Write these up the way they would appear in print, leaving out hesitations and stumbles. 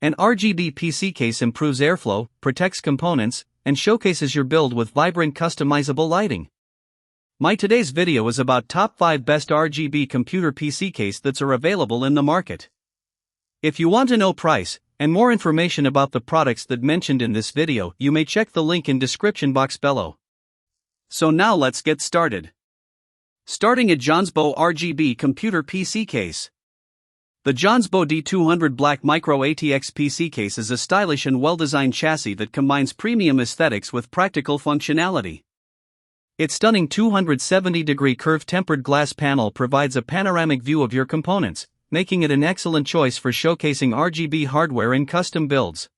An RGB PC case improves airflow, protects components, and showcases your build with vibrant customizable lighting. My today's video is about top 5 best RGB computer PC case that's are available in the market. If you want to know price and more information about the products that mentioned in this video, you may check the link in description box below. So now let's get started. Starting at JONSBO RGB Computer PC Case. The JONSBO D200 Black Micro ATX PC case is a stylish and well-designed chassis that combines premium aesthetics with practical functionality. Its stunning 270-degree curved tempered glass panel provides a panoramic view of your components, making it an excellent choice for showcasing RGB hardware in custom builds.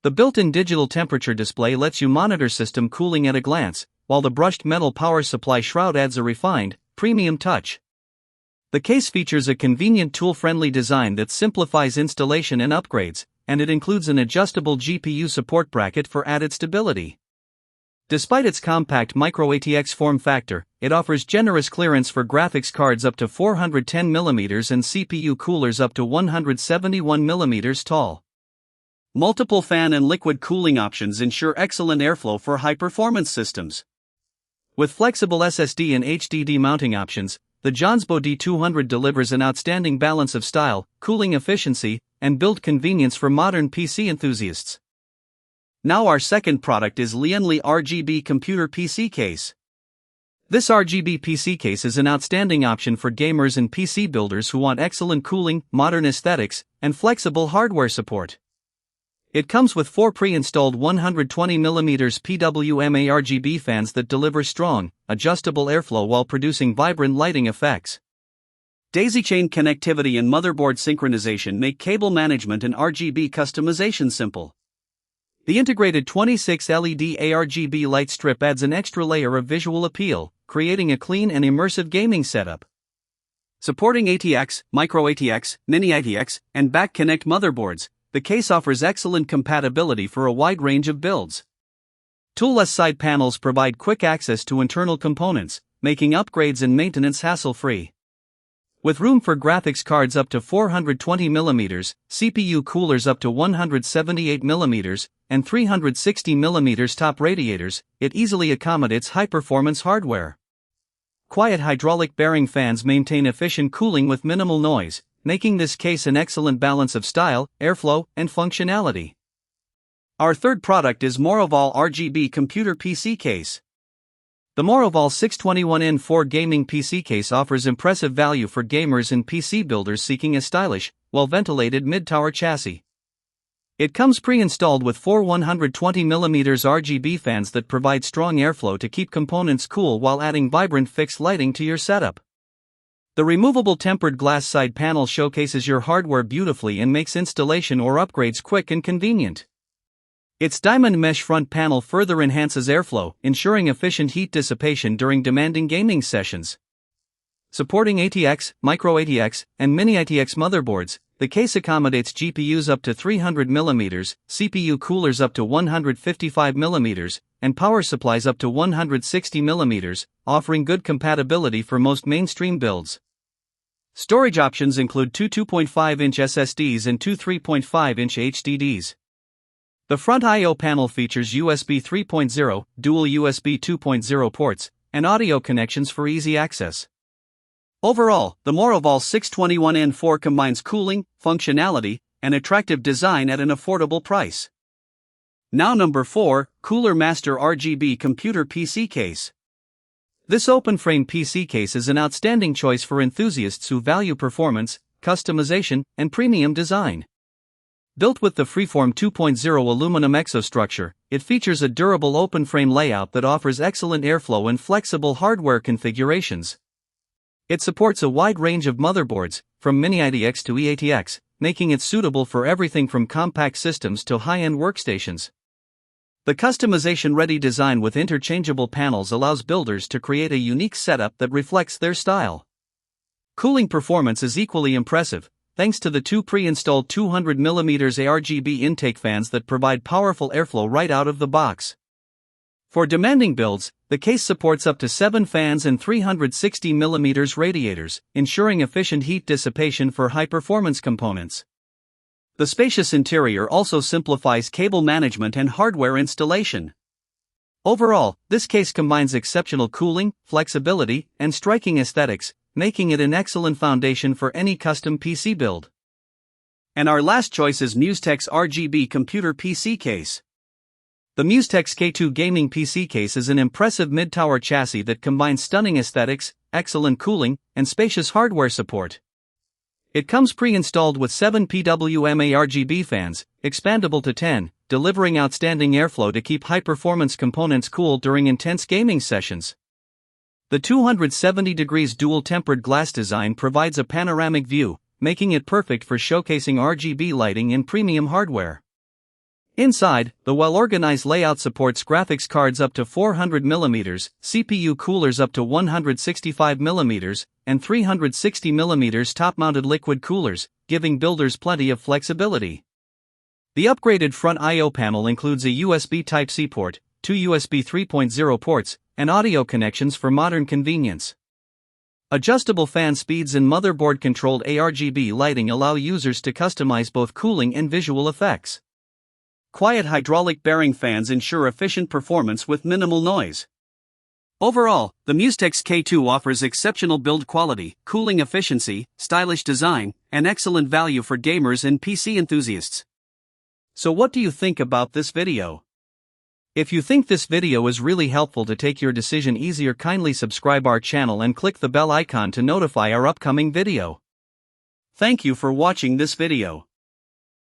The built-in digital temperature display lets you monitor system cooling at a glance, while the brushed metal power supply shroud adds a refined, premium touch. The case features a convenient tool-friendly design that simplifies installation and upgrades, and it includes an adjustable GPU support bracket for added stability. Despite its compact micro ATX form factor, it offers generous clearance for graphics cards up to 410mm and CPU coolers up to 171mm tall. Multiple fan and liquid cooling options ensure excellent airflow for high-performance systems. With flexible SSD and HDD mounting options, the JONSBO D200 delivers an outstanding balance of style, cooling efficiency, and build convenience for modern PC enthusiasts. Now our second product is Lian RGB Computer PC Case. This RGB PC case is an outstanding option for gamers and PC builders who want excellent cooling, modern aesthetics, and flexible hardware support. It comes with 4 pre-installed 120mm PWM ARGB fans that deliver strong, adjustable airflow while producing vibrant lighting effects. Daisy-chain connectivity and motherboard synchronization make cable management and RGB customization simple. The integrated 26 LED ARGB light strip adds an extra layer of visual appeal, creating a clean and immersive gaming setup. Supporting ATX, Micro ATX, Mini ATX, and Back Connect motherboards, the case offers excellent compatibility for a wide range of builds. Toolless side panels provide quick access to internal components, making upgrades and maintenance hassle-free. With room for graphics cards up to 420mm, CPU coolers up to 178mm, and 360mm top radiators, it easily accommodates high-performance hardware. Quiet hydraulic bearing fans maintain efficient cooling with minimal noise, making this case an excellent balance of style, airflow, and functionality. Our third product is Morovol RGB Computer PC Case. The Morovol 621N4 gaming PC case offers impressive value for gamers and PC builders seeking a stylish, well-ventilated mid-tower chassis. It comes pre-installed with 4 120mm RGB fans that provide strong airflow to keep components cool while adding vibrant fixed lighting to your setup. The removable tempered glass side panel showcases your hardware beautifully and makes installation or upgrades quick and convenient. Its diamond mesh front panel further enhances airflow, ensuring efficient heat dissipation during demanding gaming sessions. Supporting ATX, Micro ATX, and Mini ATX motherboards, the case accommodates GPUs up to 300mm, CPU coolers up to 155mm, and power supplies up to 160mm, offering good compatibility for most mainstream builds. Storage options include two 2.5-inch SSDs and two 3.5-inch HDDs. The front I/O panel features USB 3.0, dual USB 2.0 ports, and audio connections for easy access. Overall, the Morovol 621N4 combines cooling, functionality, and attractive design at an affordable price. Now number 4, Cooler Master RGB Computer PC Case. This open-frame PC case is an outstanding choice for enthusiasts who value performance, customization, and premium design. Built with the Freeform 2.0 aluminum exostructure, it features a durable open-frame layout that offers excellent airflow and flexible hardware configurations. It supports a wide range of motherboards, from Mini ATX to eATX, making it suitable for everything from compact systems to high-end workstations. The customization-ready design with interchangeable panels allows builders to create a unique setup that reflects their style. Cooling performance is equally impressive, thanks to the 2 pre-installed 200mm ARGB intake fans that provide powerful airflow right out of the box. For demanding builds, the case supports up to 7 fans and 360mm radiators, ensuring efficient heat dissipation for high-performance components. The spacious interior also simplifies cable management and hardware installation. Overall, this case combines exceptional cooling, flexibility, and striking aesthetics, making it an excellent foundation for any custom PC build. And our last choice is MUSETEX RGB Computer PC Case. The MUSETEX K2 Gaming PC Case is an impressive mid-tower chassis that combines stunning aesthetics, excellent cooling, and spacious hardware support. It comes pre-installed with 7 PWM ARGB fans, expandable to 10, delivering outstanding airflow to keep high-performance components cool during intense gaming sessions. The 270 degrees dual-tempered glass design provides a panoramic view, making it perfect for showcasing RGB lighting in premium hardware. Inside, the well-organized layout supports graphics cards up to 400mm, CPU coolers up to 165mm, and 360mm top-mounted liquid coolers, giving builders plenty of flexibility. The upgraded front I/O panel includes a USB Type-C port, 2 USB 3.0 ports, and audio connections for modern convenience. Adjustable fan speeds and motherboard-controlled ARGB lighting allow users to customize both cooling and visual effects. Quiet hydraulic bearing fans ensure efficient performance with minimal noise. Overall, the MUSETEX K2 offers exceptional build quality, cooling efficiency, stylish design, and excellent value for gamers and PC enthusiasts. So what do you think about this video? If you think this video is really helpful to take your decision easier, kindly subscribe our channel and click the bell icon to notify our upcoming video. Thank you for watching this video.